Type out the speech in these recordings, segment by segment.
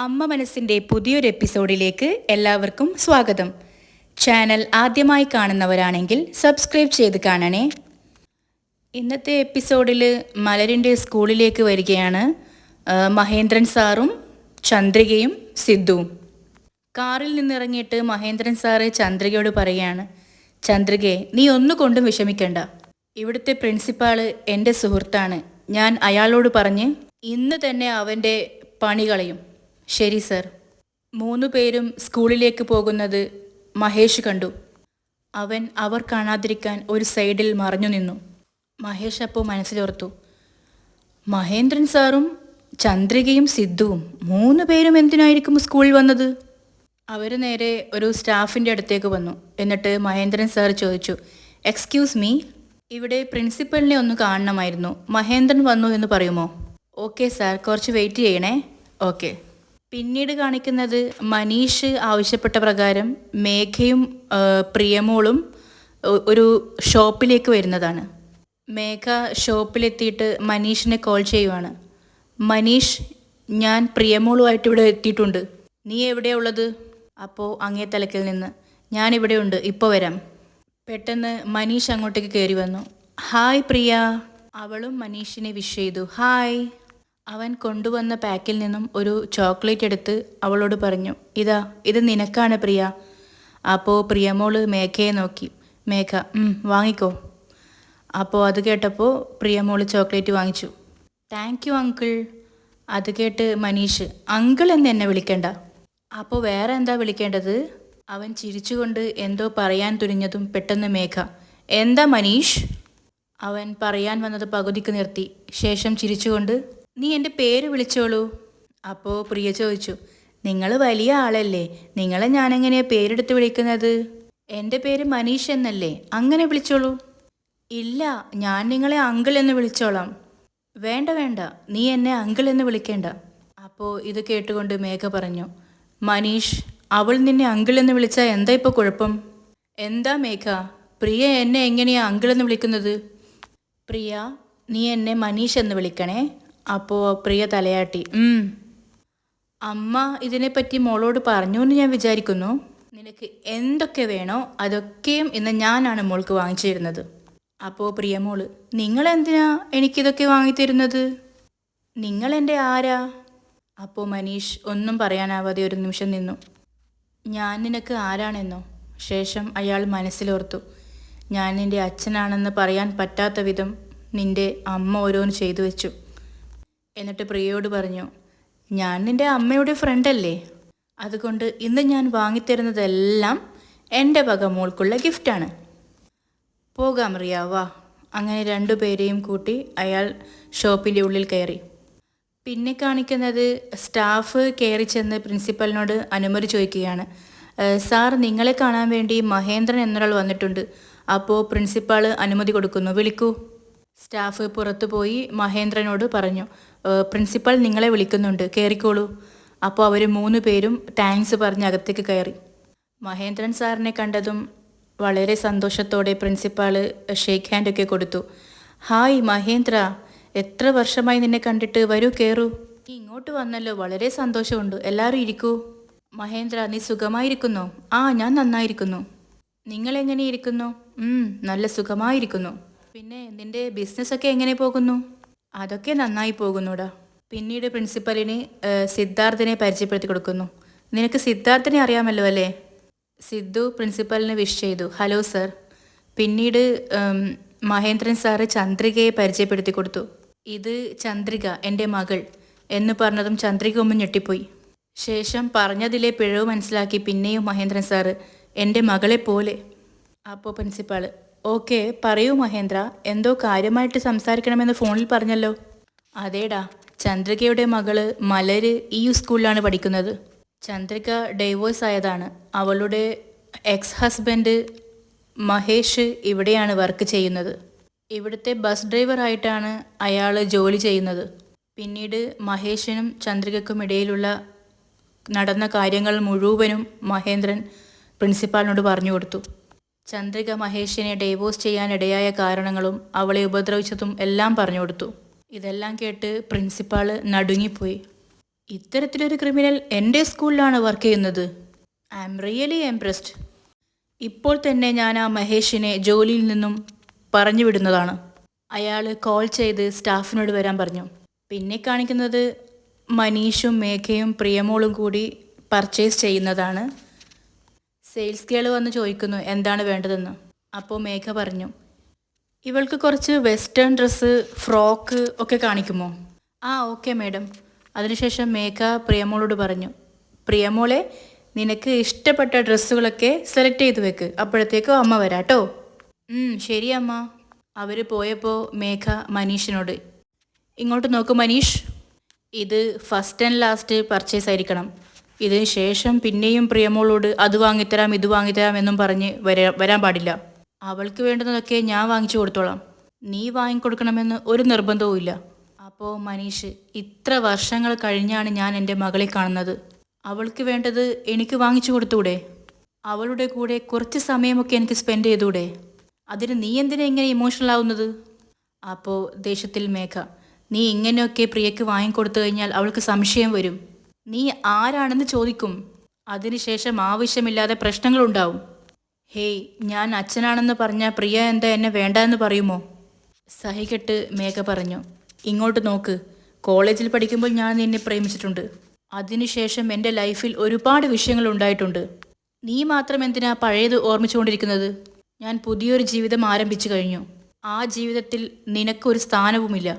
അമ്മ മനസ്സിൻ്റെ പുതിയൊരു എപ്പിസോഡിലേക്ക് എല്ലാവർക്കും സ്വാഗതം. ചാനൽ ആദ്യമായി കാണുന്നവരാണെങ്കിൽ സബ്സ്ക്രൈബ് ചെയ്ത് കാണണേ. ഇന്നത്തെ എപ്പിസോഡിൽ മലരിൻ്റെ സ്കൂളിലേക്ക് വരികയാണ് മഹേന്ദ്രൻ സാറും ചന്ദ്രികയും സിദ്ധുവും. കാറിൽ നിന്നിറങ്ങിയിട്ട് മഹേന്ദ്രൻ സാറ് ചന്ദ്രികയോട് പറയുകയാണ്, ചന്ദ്രികയെ നീ ഒന്നുകൊണ്ടും വിഷമിക്കണ്ട. ഇവിടുത്തെ പ്രിൻസിപ്പാള് എൻ്റെ സുഹൃത്താണ്. ഞാൻ അയാളോട് പറഞ്ഞ് ഇന്ന് തന്നെ അവൻ്റെ പണി കളയും. ശരി സർ. 3 പേരും സ്കൂളിലേക്ക് പോകുന്നത് മഹേഷ് കണ്ടു. അവൻ അവർ കാണാതിരിക്കാൻ ഒരു സൈഡിൽ മറഞ്ഞു നിന്നു. മഹേഷ് അപ്പോൾ മനസ്സിലോർത്തു, മഹേന്ദ്രൻ സാറും ചന്ദ്രികയും സിദ്ധുവും 3 പേരും എന്തിനായിരിക്കും സ്കൂളിൽ വന്നത്? അവർ നേരെ ഒരു സ്റ്റാഫിൻ്റെ അടുത്തേക്ക് വന്നു. എന്നിട്ട് മഹേന്ദ്രൻ സാർ ചോദിച്ചു, എക്സ്ക്യൂസ് മീ, ഇവിടെ പ്രിൻസിപ്പലിനെ ഒന്ന് കാണണമായിരുന്നു. മഹേന്ദ്രൻ വന്നു എന്ന് പറയുമോ? ഓക്കെ സാർ, കുറച്ച് വെയിറ്റ് ചെയ്യണേ. ഓക്കെ. പിന്നീട് കാണിക്കുന്നത് മനീഷ് ആവശ്യപ്പെട്ട പ്രകാരം മേഘയും പ്രിയമോളും ഒരു ഷോപ്പിലേക്ക് വരുന്നതാണ്. മേഘ ഷോപ്പിലെത്തിയിട്ട് മനീഷിനെ കോൾ ചെയ്യുവാണ്. മനീഷ്, ഞാൻ പ്രിയമോളുമായിട്ട് ഇവിടെ എത്തിയിട്ടുണ്ട്. നീ എവിടെയാണ് ഉള്ളത്? അപ്പോൾ അങ്ങേ തലക്കിൽ നിന്ന്, ഞാനിവിടെ ഉണ്ട്, ഇപ്പോൾ വരാം. പെട്ടെന്ന് മനീഷ് അങ്ങോട്ടേക്ക് കയറി വന്നു. ഹായ് പ്രിയ. അവളും മനീഷിനെ വിഷ് ചെയ്തു. ഹായ്. അവൻ കൊണ്ടുവന്ന പാക്കിൽ നിന്നും ഒരു ചോക്ലേറ്റ് എടുത്ത് അവളോട് പറഞ്ഞു, ഇത് നിനക്കാണ് പ്രിയ. അപ്പോൾ പ്രിയമോള് മേഘയെ നോക്കി. മേഘ, വാങ്ങിക്കോ. അപ്പോൾ അത് കേട്ടപ്പോൾ പ്രിയമോള് ചോക്ലേറ്റ് വാങ്ങിച്ചു. Thank you uncle. അത് കേട്ട് മനീഷ്, അങ്കിൾ എന്ന് എന്നെ വിളിക്കണ്ട. അപ്പോൾ വേറെ എന്താ വിളിക്കേണ്ടത്? അവൻ ചിരിച്ചുകൊണ്ട് എന്തോ പറയാൻ തുനിഞ്ഞതും പെട്ടെന്ന് മേഘ, എന്താ മനീഷ്? അവൻ പറയാൻ വന്നത് പകുതിക്ക് നിർത്തി. ശേഷം ചിരിച്ചുകൊണ്ട്, നീ എൻ്റെ പേര് വിളിച്ചോളൂ. അപ്പോൾ പ്രിയ ചോദിച്ചു, നിങ്ങൾ വലിയ ആളല്ലേ, നിങ്ങളെ ഞാനെങ്ങനെയാണ് പേരെടുത്ത് വിളിക്കുന്നത്? എൻ്റെ പേര് മനീഷ് എന്നല്ലേ, അങ്ങനെ വിളിച്ചോളൂ. ഇല്ല, ഞാൻ നിങ്ങളെ അങ്കിൾ എന്ന് വിളിച്ചോളാം. വേണ്ട, നീ എന്നെ അങ്കിൾ എന്ന് വിളിക്കേണ്ട. അപ്പോൾ ഇത് കേട്ടുകൊണ്ട് മേഘ പറഞ്ഞു, മനീഷ്, അവൾ നിന്നെ അങ്കിൾ എന്ന് വിളിച്ചാൽ എന്താ ഇപ്പോൾ കുഴപ്പം? എന്താ മേഘ, പ്രിയ എന്നെ എങ്ങനെയാ അങ്കിൾ എന്ന് വിളിക്കുന്നത്? പ്രിയ, നീ എന്നെ മനീഷ് എന്ന് വിളിക്കണേ. അപ്പോൾ പ്രിയ തലയാട്ടി. അമ്മ ഇതിനെപ്പറ്റി മോളോട് പറഞ്ഞു എന്ന് ഞാൻ വിചാരിക്കുന്നു. നിനക്ക് എന്തൊക്കെ വേണോ അതൊക്കെയും ഇന്ന് ഞാനാണ് മോൾക്ക് വാങ്ങിച്ചു തരുന്നത്. അപ്പോൾ പ്രിയമോള്, നിങ്ങളെന്തിനാ എനിക്കിതൊക്കെ വാങ്ങിത്തരുന്നത്? നിങ്ങളെൻ്റെ ആരാ? അപ്പോൾ മനീഷ് ഒന്നും പറയാനാവാതെ ഒരു നിമിഷം നിന്നു. ഞാൻ നിനക്ക് ആരാണെന്നോ? ശേഷം അയാൾ മനസ്സിലോർത്തു, ഞാൻ നിൻ്റെ അച്ഛനാണെന്ന് പറയാൻ പറ്റാത്ത വിധം നിൻ്റെ അമ്മ ഓരോന്ന് ചെയ്തു വെച്ചു. എന്നിട്ട് പ്രിയയോട് പറഞ്ഞു, ഞാൻ നിൻ്റെ അമ്മയുടെ ഫ്രണ്ടല്ലേ, അതുകൊണ്ട് ഇന്ന് ഞാൻ വാങ്ങിത്തരുന്നതെല്ലാം എൻ്റെ വക മോൾക്കുള്ള ഗിഫ്റ്റാണ്. പോകാം റിയ, വാ. അങ്ങനെ 2 പേരെയും കൂട്ടി അയാൾ ഷോപ്പിൻ്റെ ഉള്ളിൽ കയറി. പിന്നെ കാണിക്കുന്നത് സ്റ്റാഫ് കയറി ചെന്ന് പ്രിൻസിപ്പലിനോട് അനുമതി ചോദിക്കുകയാണ്. സാർ, നിങ്ങളെ കാണാൻ വേണ്ടി മഹേന്ദ്രൻ എന്നൊരാൾ വന്നിട്ടുണ്ട്. അപ്പോൾ പ്രിൻസിപ്പാൾ അനുമതി കൊടുക്കുന്നു, വിളിക്കൂ. സ്റ്റാഫ് പുറത്തു പോയി മഹേന്ദ്രനോട് പറഞ്ഞു, പ്രിൻസിപ്പൽ നിങ്ങളെ വിളിക്കുന്നുണ്ട്, കയറിക്കോളൂ. അപ്പോൾ അവർ 3 പേരും താങ്ക്സ് പറഞ്ഞ് അകത്തേക്ക് കയറി. മഹേന്ദ്രൻ സാറിനെ കണ്ടതും വളരെ സന്തോഷത്തോടെ പ്രിൻസിപ്പാൾ ഷേക്ക് ഹാൻഡൊക്കെ കൊടുത്തു. ഹായ് മഹേന്ദ്ര, എത്ര വർഷമായി നിന്നെ കണ്ടിട്ട്, വരൂ കയറൂ. നീ ഇങ്ങോട്ട് വന്നല്ലോ, വളരെ സന്തോഷമുണ്ട്, എല്ലാവരും ഇരിക്കൂ. മഹേന്ദ്ര, നീ സുഖമായിരിക്കുന്നോ? ഞാൻ നന്നായിരിക്കുന്നു. നിങ്ങളെങ്ങനെ ഇരിക്കുന്നു? നല്ല സുഖമായിരിക്കുന്നു. പിന്നെ നിൻ്റെ ബിസിനസ്സൊക്കെ എങ്ങനെ പോകുന്നു? അതൊക്കെ നന്നായി പോകുന്നുടാ. പിന്നീട് പ്രിൻസിപ്പലിന് സിദ്ധാർത്ഥിനെ പരിചയപ്പെടുത്തി കൊടുക്കുന്നു. നിനക്ക് സിദ്ധാർത്ഥിനെ അറിയാമല്ലോ അല്ലേ? സിദ്ധു പ്രിൻസിപ്പലിന് വിഷ് ചെയ്തു. Hello sir. പിന്നീട് മഹേന്ദ്രൻ സാറ് ചന്ദ്രികയെ പരിചയപ്പെടുത്തി കൊടുത്തു. ഇത് ചന്ദ്രിക, എൻ്റെ മകൾ എന്ന് പറഞ്ഞതും ചന്ദ്രിക ഒന്നും ഞെട്ടിപ്പോയി. ശേഷം പറഞ്ഞതിലെ പിഴവ് മനസ്സിലാക്കി പിന്നെയും മഹേന്ദ്രൻ സാറ്, എൻ്റെ മകളെ പോലെ. അപ്പോൾ പ്രിൻസിപ്പാൾ, ഓക്കെ പറയൂ മഹേന്ദ്ര, എന്തോ കാര്യമായിട്ട് സംസാരിക്കണമെന്ന് ഫോണിൽ പറഞ്ഞല്ലോ. അതേടാ, ചന്ദ്രികയുടെ മകള് മലര് ഈ സ്കൂളിലാണ് പഠിക്കുന്നത്. ചന്ദ്രിക ഡൈവോഴ്സ് ആയതാണ്. അവളുടെ എക്സ് ഹസ്ബൻഡ് മഹേഷ് ഇവിടെയാണ് വർക്ക് ചെയ്യുന്നത്. ഇവിടുത്തെ ബസ് ഡ്രൈവറായിട്ടാണ് അയാൾ ജോലി ചെയ്യുന്നത്. പിന്നീട് മഹേഷിനും ചന്ദ്രികയ്ക്കും ഇടയിലുള്ള നടന്ന കാര്യങ്ങൾ മുഴുവനും മഹേന്ദ്രൻ പ്രിൻസിപ്പാളിനോട് പറഞ്ഞു കൊടുത്തു. ചന്ദ്രിക മഹേഷിനെ ഡൈവോഴ്സ് ചെയ്യാനിടയായ കാരണങ്ങളും അവളെ ഉപദ്രവിച്ചതും എല്ലാം പറഞ്ഞു കൊടുത്തു. ഇതെല്ലാം കേട്ട് പ്രിൻസിപ്പാൾ നടുങ്ങിപ്പോയി. ഇത്തരത്തിലൊരു ക്രിമിനൽ എൻ്റെ സ്കൂളിലാണ് വർക്ക് ചെയ്യുന്നത്. I am really impressed. ഇപ്പോൾ തന്നെ ഞാൻ ആ മഹേഷിനെ ജോലിയിൽ നിന്നും പറഞ്ഞു വിടുന്നതാണ്. അയാൾ കോൾ ചെയ്ത് സ്റ്റാഫിനോട് വരാൻ പറഞ്ഞു. പിന്നെ കാണിക്കുന്നത് മനീഷും മേഘയും പ്രിയമോളും കൂടി പർച്ചേസ് ചെയ്യുന്നതാണ്. സെയിൽസ് ഗേൾ വന്ന് ചോദിക്കുന്നു എന്താണ് വേണ്ടതെന്ന്. അപ്പോൾ മേഘ പറഞ്ഞു, ഇവൾക്ക് കുറച്ച് വെസ്റ്റേൺ ഡ്രസ്സ്, ഫ്രോക്ക് ഒക്കെ കാണിക്കുമോ? ആ ഓക്കെ മാഡം. അതിനുശേഷം മേഘ പ്രിയമോളോട് പറഞ്ഞു, പ്രിയമോളെ നിനക്ക് ഇഷ്ടപ്പെട്ട ഡ്രസ്സുകളൊക്കെ സെലക്ട് ചെയ്ത് വെക്ക്, അപ്പോഴത്തേക്കും അമ്മ വരാട്ടോ. ശരി അമ്മ. അവർ പോയപ്പോൾ മേഘ മനീഷിനോട്, ഇങ്ങോട്ട് നോക്കൂ മനീഷ്, ഇത് ഫസ്റ്റ് ആൻഡ് ലാസ്റ്റ് പർച്ചേസ് ആയിരിക്കണം. ഇതിന് ശേഷം പിന്നെയും പ്രിയമോളോട് അത് വാങ്ങിത്തരാം ഇത് വാങ്ങിത്തരാം എന്നും പറഞ്ഞ് വരാൻ പാടില്ല. അവൾക്ക് വേണ്ടുന്നതൊക്കെ ഞാൻ വാങ്ങിച്ചു കൊടുത്തോളാം, നീ വാങ്ങിക്കൊടുക്കണമെന്ന് ഒരു നിർബന്ധവും ഇല്ല. അപ്പോൾ മനീഷ്, ഇത്ര വർഷങ്ങൾ കഴിഞ്ഞാണ് ഞാൻ എൻ്റെ മകളെ കാണുന്നത്. അവൾക്ക് വേണ്ടത് എനിക്ക് വാങ്ങിച്ചു കൊടുത്തൂടെ? അവളുടെ കൂടെ കുറച്ച് സമയമൊക്കെ എനിക്ക് സ്പെൻഡ് ചെയ്തൂടെ? അതിന് നീ എന്തിനാ ഇങ്ങനെ ഇമോഷണൽ ആവുന്നത്? അപ്പോൾ ദേഷ്യത്തിൽ മേഘ, നീ ഇങ്ങനെയൊക്കെ പ്രിയക്ക് വാങ്ങിക്കൊടുത്തു കഴിഞ്ഞാൽ അവൾക്ക് സംശയം വരും. നീ ആരാണെന്ന് ചോദിക്കും. അതിനുശേഷം ആവശ്യമില്ലാതെ പ്രശ്നങ്ങളുണ്ടാവും. ഹേയ്, ഞാൻ അച്ഛനാണെന്ന് പറഞ്ഞാൽ പ്രിയ എന്താ എന്നെ വേണ്ട എന്ന് പറയുമോ? സഹികെട്ട് മേഘ പറഞ്ഞു, ഇങ്ങോട്ട് നോക്ക്, കോളേജിൽ പഠിക്കുമ്പോൾ ഞാൻ നിന്നെ പ്രേമിച്ചിട്ടുണ്ട്. അതിനുശേഷം എൻ്റെ ലൈഫിൽ ഒരുപാട് വിഷയങ്ങൾ ഉണ്ടായിട്ടുണ്ട്. നീ മാത്രം എന്തിനാ പഴയത് ഓർമ്മിച്ചുകൊണ്ടിരിക്കുന്നത്? ഞാൻ പുതിയൊരു ജീവിതം ആരംഭിച്ചു കഴിഞ്ഞു. ആ ജീവിതത്തിൽ നിനക്കൊരു സ്ഥാനവുമില്ല.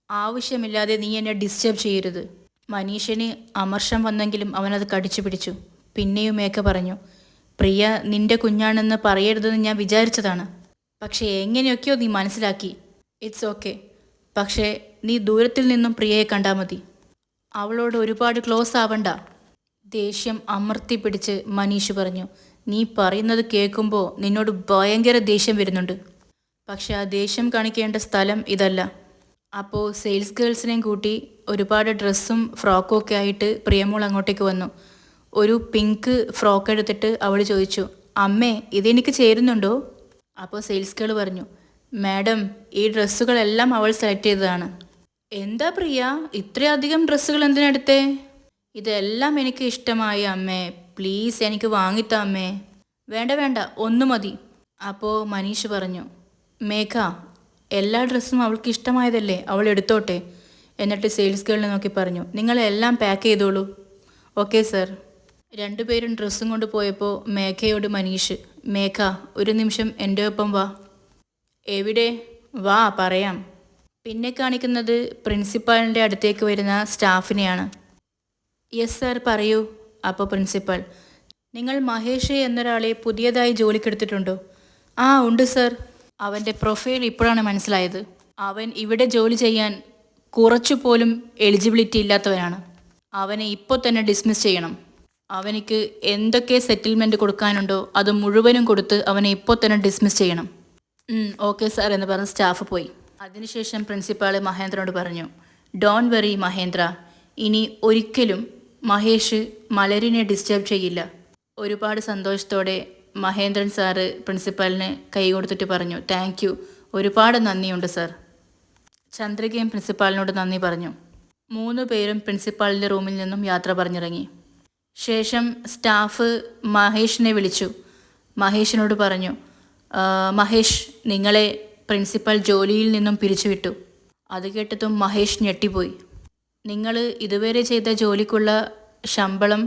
ആവശ്യമില്ലാതെ നീ എന്നെ ഡിസ്റ്റർബ് ചെയ്യരുത്. മനീഷിന് അമർഷം വന്നെങ്കിലും അവനത് കടിച്ചു പിടിച്ചു. പിന്നെയും മേഘ പറഞ്ഞു, പ്രിയ നിന്റെ കുഞ്ഞാണെന്ന് പറയരുതെന്ന് ഞാൻ വിചാരിച്ചതാണ്. പക്ഷേ എങ്ങനെയൊക്കെയോ നീ മനസ്സിലാക്കി. It's okay. പക്ഷേ നീ ദൂരത്തിൽ നിന്നും പ്രിയയെ കണ്ടാൽ മതി. അവളോട് ഒരുപാട് ക്ലോസ് ആവണ്ട. ദേഷ്യം അമർത്തി പിടിച്ച് മനീഷ് പറഞ്ഞു, നീ പറയുന്നത് കേൾക്കുമ്പോൾ നിന്നോട് ഭയങ്കര ദേഷ്യം വരുന്നുണ്ട്. പക്ഷെ ആ ദേഷ്യം കാണിക്കേണ്ട സ്ഥലം ഇതല്ല. അപ്പോൾ സെയിൽസ് ഗേൾസിനെയും കൂട്ടി ഒരുപാട് ഡ്രസ്സും ഫ്രോക്കും ഒക്കെ ആയിട്ട് പ്രിയമോൾ അങ്ങോട്ടേക്ക് വന്നു. ഒരു പിങ്ക് ഫ്രോക്ക് എടുത്തിട്ട് അവൾ ചോദിച്ചു, അമ്മേ ഇതെനിക്ക് ചേരുന്നുണ്ടോ? അപ്പോൾ സെയിൽസ് ഗേൾ പറഞ്ഞു, മാഡം ഈ ഡ്രസ്സുകളെല്ലാം അവൾ സെലക്ട് ചെയ്തതാണ്. എന്താ പ്രിയ, ഇത്രയധികം ഡ്രസ്സുകൾ എന്തിനെടുത്തേ? ഇതെല്ലാം എനിക്ക് ഇഷ്ടമായി അമ്മേ, പ്ലീസ് എനിക്ക് വാങ്ങിത്താ അമ്മേ. വേണ്ട വേണ്ട, ഒന്നു മതി. അപ്പോൾ മനീഷ് പറഞ്ഞു, മേഘ എല്ലാ ഡ്രസ്സും അവൾക്ക് ഇഷ്ടമായതല്ലേ, അവൾ എടുത്തോട്ടെ. എന്നിട്ട് സെയിൽസ് ഗേളിനെ നോക്കി പറഞ്ഞു, നിങ്ങളെല്ലാം പാക്ക് ചെയ്തോളൂ. Okay sir. രണ്ടുപേരും ഡ്രസ്സും കൊണ്ട് പോയപ്പോൾ മേഘയോട് മനീഷ്, മേഘ ഒരു നിമിഷം എൻ്റെ ഒപ്പം വാ. എവിടെ? വാ പറയാം. പിന്നെ കാണിക്കുന്നത് പ്രിൻസിപ്പാളിൻ്റെ അടുത്തേക്ക് വരുന്ന സ്റ്റാഫിനെയാണ്. യെസ് സാർ പറയൂ. അപ്പോൾ പ്രിൻസിപ്പാൾ, നിങ്ങൾ മഹേഷ് എന്നൊരാളെ പുതിയതായി ജോലിക്കെടുത്തിട്ടുണ്ടോ? ആ ഉണ്ട് സർ. അവൻ്റെ പ്രൊഫൈൽ ഇപ്പോഴാണ് മനസ്സിലായത്. അവൻ ഇവിടെ ജോലി ചെയ്യാൻ കുറച്ചുപോലും എലിജിബിലിറ്റി ഇല്ലാത്തവനാണ്. അവനെ ഇപ്പോൾ തന്നെ ഡിസ്മിസ് ചെയ്യണം. അവനിക്ക് എന്തൊക്കെ സെറ്റിൽമെൻറ്റ് കൊടുക്കാനുണ്ടോ അത് മുഴുവനും കൊടുത്ത് അവനെ ഇപ്പോൾ തന്നെ ഡിസ്മിസ് ചെയ്യണം. ഓക്കെ സാർ എന്ന് പറഞ്ഞ് സ്റ്റാഫ് പോയി. അതിനുശേഷം പ്രിൻസിപ്പാൾ മഹേന്ദ്രനോട് പറഞ്ഞു, ഡോൺ വെറി മഹേന്ദ്ര, ഇനി ഒരിക്കലും മഹേഷ് മലരിനെ ഡിസ്റ്റർബ് ചെയ്യില്ല. ഒരുപാട് സന്തോഷത്തോടെ മഹേന്ദ്രൻ സാറ് പ്രിൻസിപ്പാലിന് കൈ കൊടുത്തിട്ട് പറഞ്ഞു, താങ്ക് യു, ഒരുപാട് നന്ദിയുണ്ട് സാർ. ചന്ദ്രികയും പ്രിൻസിപ്പാളിനോട് നന്ദി പറഞ്ഞു. 3 പേരും പ്രിൻസിപ്പാളിൻ്റെ റൂമിൽ നിന്നും യാത്ര പറഞ്ഞിറങ്ങി. ശേഷം സ്റ്റാഫ് മഹേഷിനെ വിളിച്ചു. മഹേഷിനോട് പറഞ്ഞു, മഹേഷ്, നിങ്ങളെ പ്രിൻസിപ്പൽ ജോലിയിൽ നിന്നും പിരിച്ചുവിട്ടു. അത് കേട്ടതും മഹേഷ് ഞെട്ടിപ്പോയി. നിങ്ങൾ ഇതുവരെ ചെയ്ത ജോലിക്കുള്ള ശമ്പളം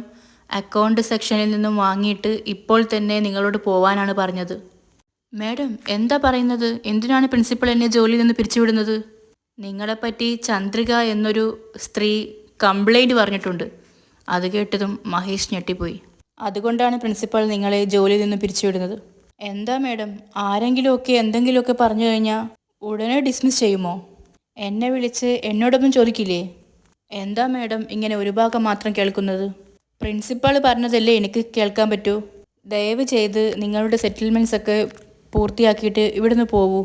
അക്കൗണ്ട് സെക്ഷനിൽ നിന്നും വാങ്ങിയിട്ട് ഇപ്പോൾ തന്നെ നിങ്ങളോട് പോവാനാണ് പറഞ്ഞത്. മാഡം എന്താ പറയുന്നത്? എന്തിനാണ് പ്രിൻസിപ്പൽ എന്നെ ജോലിയിൽ നിന്ന് പിരിച്ചുവിടുന്നത്? നിങ്ങളെപ്പറ്റി ചന്ദ്രിക എന്നൊരു സ്ത്രീ കംപ്ലൈൻറ്റ് പറഞ്ഞിട്ടുണ്ട്. അത് കേട്ടതും മഹേഷ് ഞെട്ടിപ്പോയി. അതുകൊണ്ടാണ് പ്രിൻസിപ്പൽ നിങ്ങളെ ജോലിയിൽ നിന്ന് പിരിച്ചുവിടുന്നത്. എന്താ മാഡം, ആരെങ്കിലുമൊക്കെ എന്തെങ്കിലുമൊക്കെ പറഞ്ഞു കഴിഞ്ഞാൽ ഉടനെ ഡിസ്മിസ് ചെയ്യുമോ? എന്നെ വിളിച്ച് എന്നോടൊന്നും ചോദിക്കില്ലേ? എന്താ മാഡം ഇങ്ങനെ ഒരു ഭാഗം മാത്രം കേൾക്കുന്നത്? പ്രിൻസിപ്പൾ പറഞ്ഞതല്ലേ എനിക്ക് കേൾക്കാൻ പറ്റൂ. ദയവ് ചെയ്ത് നിങ്ങളുടെ സെറ്റിൽമെൻറ്റ്സ് ഒക്കെ പൂർത്തിയാക്കിയിട്ട് ഇവിടുന്ന് പോകൂ.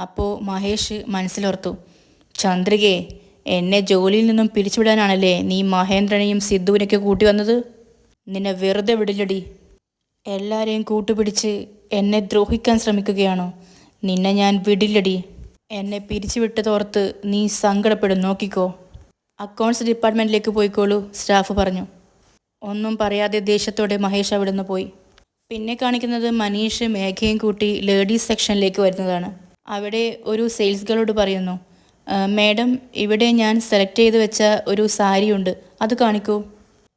അപ്പോൾ മഹേഷ് മനസ്സിലോർത്തു, ചന്ദ്രികയെ എന്നെ ജോലിയിൽ നിന്നും പിരിച്ചുവിടാനാണല്ലേ നീ മഹേന്ദ്രനെയും സിദ്ധുവിനൊക്കെ കൂട്ടി വന്നത്? നിന്നെ വെറുതെ വിടില്ലടി. എല്ലാവരെയും കൂട്ടുപിടിച്ച് എന്നെ ദ്രോഹിക്കാൻ ശ്രമിക്കുകയാണോ? നിന്നെ ഞാൻ വിടില്ലടി. എന്നെ പിരിച്ചുവിട്ടതോർത്ത് നീ സങ്കടപ്പെടും, നോക്കിക്കോ. അക്കൗണ്ട്സ് ഡിപ്പാർട്ട്മെൻറ്റിലേക്ക് പോയിക്കോളൂ, സ്റ്റാഫ് പറഞ്ഞു. ഒന്നും പറയാതെ ദേഷ്യത്തോടെ മഹേഷ് അവിടെ നിന്ന് പോയി. പിന്നെ കാണിക്കുന്നത് മനീഷ് മേഘയും കൂട്ടി ലേഡീസ് സെക്ഷനിലേക്ക് വരുന്നതാണ്. അവിടെ ഒരു സെയിൽസ് ഗേളോട് പറയുന്നു, മാഡം, ഇവിടെ ഞാൻ സെലക്ട് ചെയ്ത് വെച്ച ഒരു സാരിയുണ്ട്, അത് കാണിക്കൂ.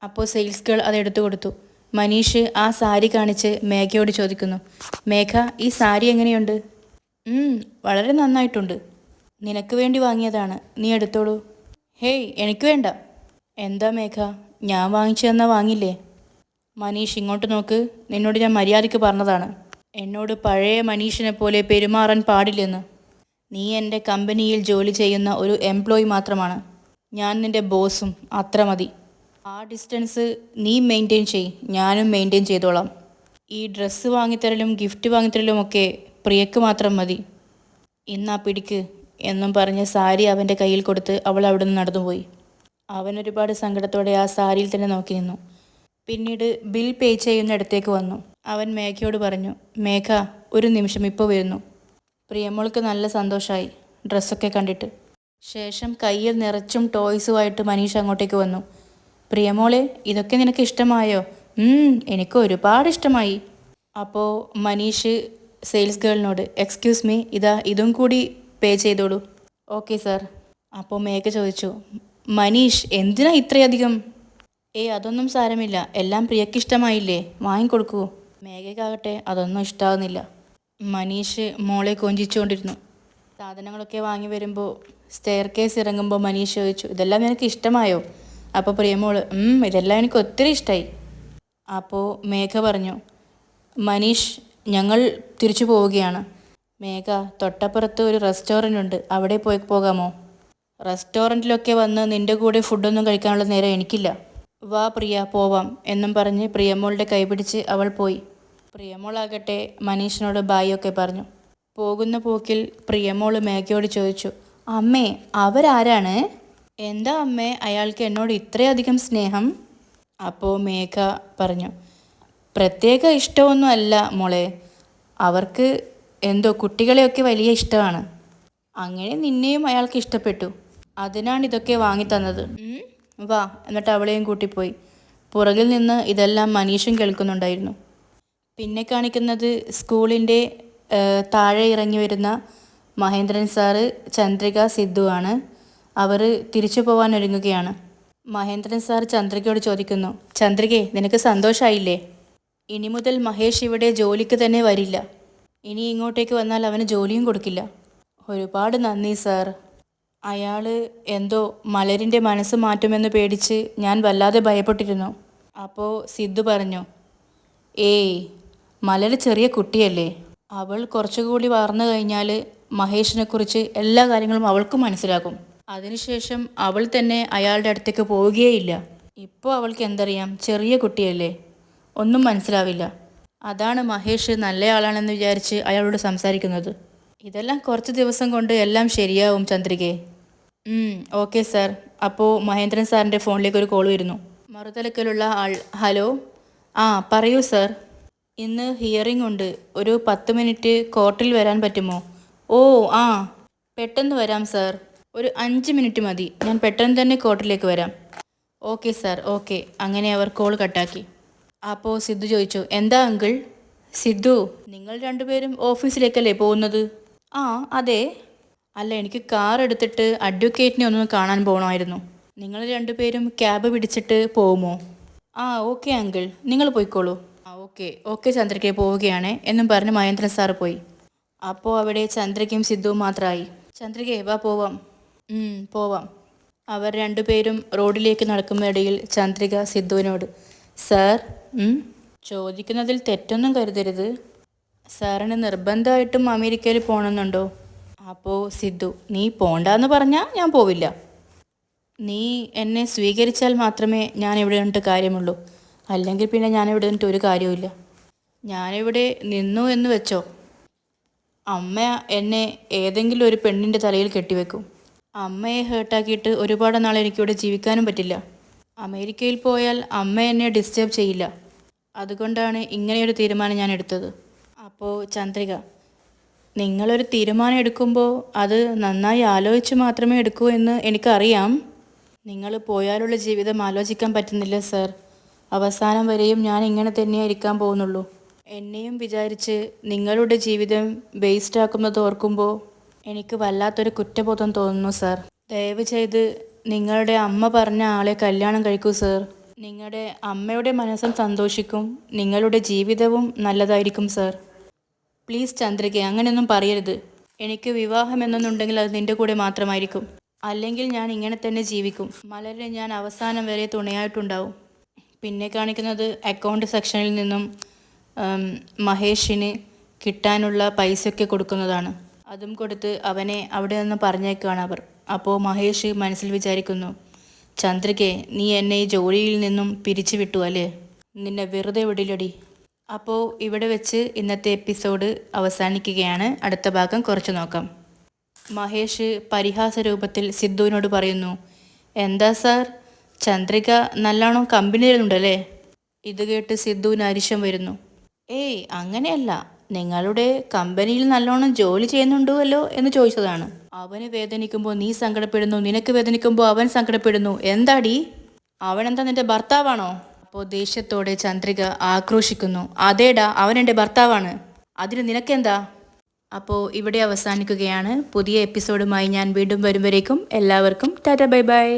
അപ്പോൾ സെയിൽസ് ഗേൾ അത് എടുത്തു കൊടുത്തു. മനീഷ് ആ സാരി കാണിച്ച് മേഘയോട് ചോദിക്കുന്നു, മേഘ, ഈ സാരി എങ്ങനെയുണ്ട്? വളരെ നന്നായിട്ടുണ്ട്. നിനക്ക് വേണ്ടി വാങ്ങിയതാണ്, നീ എടുത്തോളൂ. ഹേയ്, എനിക്ക് വേണ്ട. എന്താ മേഘ, ഞാൻ വാങ്ങിച്ചു തന്നാൽ വാങ്ങില്ലേ? മനീഷ്, ഇങ്ങോട്ട് നോക്ക്, നിന്നോട് ഞാൻ മര്യാദയ്ക്ക് പറഞ്ഞതാണ്. എന്നോട് പഴയ മനീഷിനെ പോലെ പെരുമാറാൻ പാടില്ലെന്ന്. നീ എൻ്റെ കമ്പനിയിൽ ജോലി ചെയ്യുന്ന ഒരു എംപ്ലോയി മാത്രമാണ്. ഞാൻ നിൻ്റെ ബോസും, അത്ര മതി. ആ ഡിസ്റ്റൻസ് നീ മെയിൻറ്റെയിൻ ചെയ്, ഞാനും മെയിൻറ്റെയിൻ ചെയ്തോളാം. ഈ ഡ്രസ്സ് വാങ്ങിത്തരലും ഗിഫ്റ്റ് വാങ്ങിത്തരലും ഒക്കെ പ്രിയക്ക് മാത്രം മതി. ഇന്നാ പിടിക്ക് എന്നും പറഞ്ഞ് സാരി അവൻ്റെ കയ്യിൽ കൊടുത്ത് അവൾ അവിടെ നിന്ന് നടന്നുപോയി. അവൻ ഒരുപാട് സങ്കടത്തോടെ ആ സാരിയിൽ തന്നെ നോക്കി നിന്നു. പിന്നീട് ബിൽ പേ ചെയ്യുന്നിടത്തേക്ക് വന്നു. അവൻ മേഘയോട് പറഞ്ഞു, മേഘ, ഒരു നിമിഷം, ഇപ്പോൾ വരുന്നു. പ്രിയമോൾക്ക് നല്ല സന്തോഷമായി ഡ്രസ്സൊക്കെ കണ്ടിട്ട്. ശേഷം കയ്യിൽ നിറച്ചും ടോയ്സുമായിട്ട് മനീഷ് അങ്ങോട്ടേക്ക് വന്നു. പ്രിയമോളെ, ഇതൊക്കെ നിനക്ക് ഇഷ്ടമായോ? എനിക്ക് ഒരുപാട് ഇഷ്ടമായി. അപ്പോൾ മനീഷ് സെയിൽസ് ഗേളിനോട്, എക്സ്ക്യൂസ് മീ, ഇതും കൂടി പേ ചെയ്തോളൂ. Okay sir. അപ്പോൾ മേഘ ചോദിച്ചു, മനീഷ്, എന്തിനാ ഇത്രയധികം? അതൊന്നും സാരമില്ല, എല്ലാം പ്രിയക്ക് ഇഷ്ടമായില്ലേ, വാങ്ങിക്കൊടുക്കൂ. മേഘയ്ക്കാകട്ടെ അതൊന്നും ഇഷ്ടാവുന്നില്ല. മനീഷ് മോളെ കൊഞ്ചിച്ചുകൊണ്ടിരുന്നു. സാധനങ്ങളൊക്കെ വാങ്ങി വരുമ്പോൾ സ്റ്റെയർ കേസ് ഇറങ്ങുമ്പോൾ മനീഷ് ചോദിച്ചു, ഇതെല്ലാം നിനക്ക് ഇഷ്ടമായോ? അപ്പോൾ പ്രിയമോള്, ഇതെല്ലാം എനിക്ക് ഒത്തിരി ഇഷ്ടമായി. അപ്പോൾ മേഘ പറഞ്ഞു, മനീഷ്, ഞങ്ങൾ തിരിച്ചു പോവുകയാണ്. മേഘ, തൊട്ടപ്പുറത്ത് ഒരു റെസ്റ്റോറൻ്റ് ഉണ്ട്, അവിടെ പോകാമോ? റെസ്റ്റോറൻറ്റിലൊക്കെ വന്ന് നിൻ്റെ കൂടെ ഫുഡൊന്നും കഴിക്കാനുള്ള നേരം എനിക്കില്ല. വാ പ്രിയ, പോവാം എന്നും പറഞ്ഞ് പ്രിയമോളുടെ കൈപിടിച്ച് അവൾ പോയി. പ്രിയമോളാകട്ടെ മനീഷിനോട് ബായൊക്കെ പറഞ്ഞു. പോകുന്ന പോക്കിൽ പ്രിയമോൾ മേഘയോട് ചോദിച്ചു, അമ്മേ, അവരാരാണ്? എന്താ അമ്മേ അയാൾക്ക് എന്നോട് ഇത്രയധികം സ്നേഹം? അപ്പോൾ മേഘ പറഞ്ഞു, പ്രത്യേക ഇഷ്ടമൊന്നും അല്ല മോളെ, അവർക്ക് എന്തോ കുട്ടികളെയൊക്കെ വലിയ ഇഷ്ടമാണ്. അങ്ങനെ നിന്നെയും അയാൾക്ക് ഇഷ്ടപ്പെട്ടു, അതിനാണ് ഇതൊക്കെ വാങ്ങിത്തന്നത്. വാ. എന്നിട്ട് അവളെയും കൂട്ടിപ്പോയി. പുറകിൽ നിന്ന് ഇതെല്ലാം മനീഷും കേൾക്കുന്നുണ്ടായിരുന്നു. പിന്നെ കാണിക്കുന്നത് സ്കൂളിൻ്റെ താഴെ ഇറങ്ങി വരുന്ന മഹേന്ദ്രൻ സാറ്, ചന്ദ്രിക, സിദ്ധു ആണ്. അവർ തിരിച്ചു പോകാൻ ഒരുങ്ങുകയാണ്. മഹേന്ദ്രൻ സാർ ചന്ദ്രികയോട് ചോദിക്കുന്നു, ചന്ദ്രികയെ, നിനക്ക് സന്തോഷമായില്ലേ? ഇനി മുതൽ മഹേഷ് ഇവിടെ ജോലിക്ക് തന്നെ വരില്ല. ഇനി ഇങ്ങോട്ടേക്ക് വന്നാൽ അവന് ജോലിയും കൊടുക്കില്ല. ഒരുപാട് നന്ദി സാർ. അയാൾ എന്തോ മലരിൻ്റെ മനസ്സ് മാറ്റുമെന്ന് പേടിച്ച് ഞാൻ വല്ലാതെ ഭയപ്പെട്ടിരുന്നു. അപ്പോൾ സിദ്ധു പറഞ്ഞു, മലർ ചെറിയ കുട്ടിയല്ലേ, അവൾ കുറച്ചുകൂടി വളർന്നു കഴിഞ്ഞാൽ മഹേഷിനെക്കുറിച്ച് എല്ലാ കാര്യങ്ങളും അവൾക്കും മനസ്സിലാകും. അതിനുശേഷം അവൾ തന്നെ അയാളുടെ അടുത്തേക്ക് പോവുകയേയില്ല. ഇപ്പോൾ അവൾക്ക് എന്തറിയാം, ചെറിയ കുട്ടിയല്ലേ, ഒന്നും മനസ്സിലാവില്ല. അതാണ് മഹേഷ് നല്ലയാളാണെന്ന് വിചാരിച്ച് അയാളോട് സംസാരിക്കുന്നത്. ഇതെല്ലാം കുറച്ച് ദിവസം കൊണ്ട് എല്ലാം ശരിയാവും ചന്ദ്രികയെ. Okay sir. അപ്പോൾ മഹേന്ദ്രൻ സാറിൻ്റെ ഫോണിലേക്ക് ഒരു കോൾ വരുന്നു. മറുതലക്കലുള്ള ആൾ, ഹലോ. പറയൂ സാർ. ഇന്ന് ഹിയറിംഗ് ഉണ്ട്, ഒരു 10 മിനിറ്റ് കോർട്ടിൽ വരാൻ പറ്റുമോ? പെട്ടെന്ന് വരാം സാർ, ഒരു 5 മിനിറ്റ് മതി, ഞാൻ പെട്ടെന്ന് തന്നെ കോർട്ടിലേക്ക് വരാം. Okay sir, okay. അങ്ങനെ അവർ കോൾ കട്ടാക്കി. അപ്പോൾ സിദ്ധു ചോദിച്ചു, എന്താ അങ്കിൾ? സിദ്ധു, നിങ്ങൾ രണ്ടുപേരും ഓഫീസിലേക്കല്ലേ പോകുന്നത്? അതെ. അല്ല, എനിക്ക് കാർ എടുത്തിട്ട് അഡ്വക്കേറ്റിനെ ഒന്ന് കാണാൻ പോകണമായിരുന്നു. നിങ്ങൾ രണ്ടുപേരും ക്യാബ് പിടിച്ചിട്ട് പോകുമോ? ഓക്കെ അങ്കിൾ, നിങ്ങൾ പോയിക്കോളൂ. ഓക്കെ ചന്ദ്രിക, പോവുകയാണ് എന്നും പറഞ്ഞ് മഹേന്ദ്രൻ സാറ് പോയി. അപ്പോൾ അവിടെ ചന്ദ്രികയും സിദ്ധുവും മാത്രമായി. ചന്ദ്രികയെ, വാ പോവാം. പോവാം. അവർ രണ്ടുപേരും റോഡിലേക്ക് നടക്കുന്നിടയിൽ ചന്ദ്രിക സിദ്ധുവിനോട്, സാർ, ചോദിക്കുന്നതിൽ തെറ്റൊന്നും കരുതരുത്, സാറിന് നിർബന്ധമായിട്ടും അമേരിക്കയിൽ പോകണമെന്നുണ്ടോ? അപ്പോൾ സിദ്ധു, നീ പോണ്ടാന്ന് പറഞ്ഞാൽ ഞാൻ പോവില്ല. നീ എന്നെ സ്വീകരിച്ചാൽ മാത്രമേ ഞാൻ ഇവിടെ നിന്നിട്ട് കാര്യമുള്ളൂ, അല്ലെങ്കിൽ പിന്നെ ഞാനിവിടെ നിന്നിട്ട് ഒരു കാര്യവുമില്ല. ഞാനിവിടെ നിന്നു എന്ന് വെച്ചോ, അമ്മ എന്നെ ഏതെങ്കിലും ഒരു പെണ്ണിൻ്റെ തലയിൽ കെട്ടിവെക്കും. അമ്മയെ ഹേർട്ടാക്കിയിട്ട് ഒരുപാട് നാൾ എനിക്കിവിടെ ജീവിക്കാനും പറ്റില്ല. അമേരിക്കയിൽ പോയാൽ അമ്മ എന്നെ ഡിസ്റ്റർബ് ചെയ്യില്ല. അതുകൊണ്ടാണ് ഇങ്ങനെയൊരു തീരുമാനം ഞാൻ എടുത്തത്. അപ്പോൾ ചന്ദ്രിക, നിങ്ങളൊരു തീരുമാനം എടുക്കുമ്പോൾ അത് നന്നായി ആലോചിച്ച് മാത്രമേ എടുക്കൂ എന്ന് എനിക്കറിയാം. നിങ്ങൾ പോയാലുള്ള ജീവിതം ആലോചിക്കാൻ പറ്റുന്നില്ല സർ. അവസാനം വരെയും ഞാൻ ഇങ്ങനെ തന്നെയായിരിക്കാൻ പോകുന്നുള്ളൂ. എന്നെയും വിചാരിച്ച് നിങ്ങളുടെ ജീവിതം വേസ്റ്റ് ആക്കുന്നത് ഓർക്കുമ്പോൾ എനിക്ക് വല്ലാത്തൊരു കുറ്റബോധം തോന്നുന്നു സർ. ദയവ് ചെയ്ത് നിങ്ങളുടെ അമ്മ പറഞ്ഞ ആളെ കല്യാണം കഴിക്കൂ സർ. നിങ്ങളുടെ അമ്മയുടെ മനസ്സും സന്തോഷിക്കും, നിങ്ങളുടെ ജീവിതവും നല്ലതായിരിക്കും സർ. പ്ലീസ് ചന്ദ്രിക, അങ്ങനെയൊന്നും പറയരുത്. എനിക്ക് വിവാഹം എന്നൊന്നുണ്ടെങ്കിൽ അത് നിൻ്റെ കൂടെ മാത്രമായിരിക്കും. അല്ലെങ്കിൽ ഞാൻ ഇങ്ങനെ തന്നെ ജീവിക്കും. മലരിന് ഞാൻ അവസാനം വരെ തുണയായിട്ടുണ്ടാവും. പിന്നെ കാണിക്കുന്നത് അക്കൗണ്ട് സെക്ഷനിൽ നിന്നും മഹേഷിന് കിട്ടാനുള്ള പൈസയൊക്കെ കൊടുക്കുന്നതാണ്. അതും കൊടുത്ത് അവനെ അവിടെ നിന്ന് പറഞ്ഞേക്കാണ് അവർ. അപ്പോൾ മഹേഷ് മനസ്സിൽ വിചാരിക്കുന്നു, ചന്ദ്രികെ, നീ എന്നെ ഈ ജോലിയിൽ നിന്നും പിരിച്ചു വിട്ടു അല്ലേ? നിന്നെ വെറുതെ വിടില്ലടി. അപ്പോൾ ഇവിടെ വെച്ച് ഇന്നത്തെ എപ്പിസോഡ് അവസാനിക്കുകയാണ്. അടുത്ത ഭാഗം കുറച്ച് നോക്കാം. മഹേഷ് പരിഹാസ രൂപത്തിൽ സിദ്ധുവിനോട് പറയുന്നു, എന്താ സാർ, ചന്ദ്രിക നല്ലോണം കമ്പനിയിലുണ്ടല്ലേ? ഇത് കേട്ട് സിദ്ധുവിന് അരിശം വരുന്നു. ഏയ് അങ്ങനെയല്ല, നിങ്ങളുടെ കമ്പനിയിൽ നല്ലോണം ജോലി ചെയ്യുന്നുണ്ടല്ലോ എന്ന് ചോദിച്ചതാണ്. അവന് വേദനിക്കുമ്പോൾ നീ സങ്കടപ്പെടുന്നു, നിനക്ക് വേദനിക്കുമ്പോൾ അവൻ സങ്കടപ്പെടുന്നു. എന്താടി, അവനെന്താ നിന്റെ ഭർത്താവാണോ? അപ്പോൾ ദേഷ്യത്തോടെ ചന്ദ്രിക ആക്രോശിക്കുന്നു, അതേടാ, അവൻ എൻ്റെ ഭർത്താവാണ്, അതിന് നിനക്കെന്താ? അപ്പോൾ ഇവിടെ അവസാനിക്കുകയാണ്. പുതിയ എപ്പിസോഡുമായി ഞാൻ വീണ്ടും വരുമ്പോഴേക്കും എല്ലാവർക്കും ടാറ്റ ബൈ ബൈ.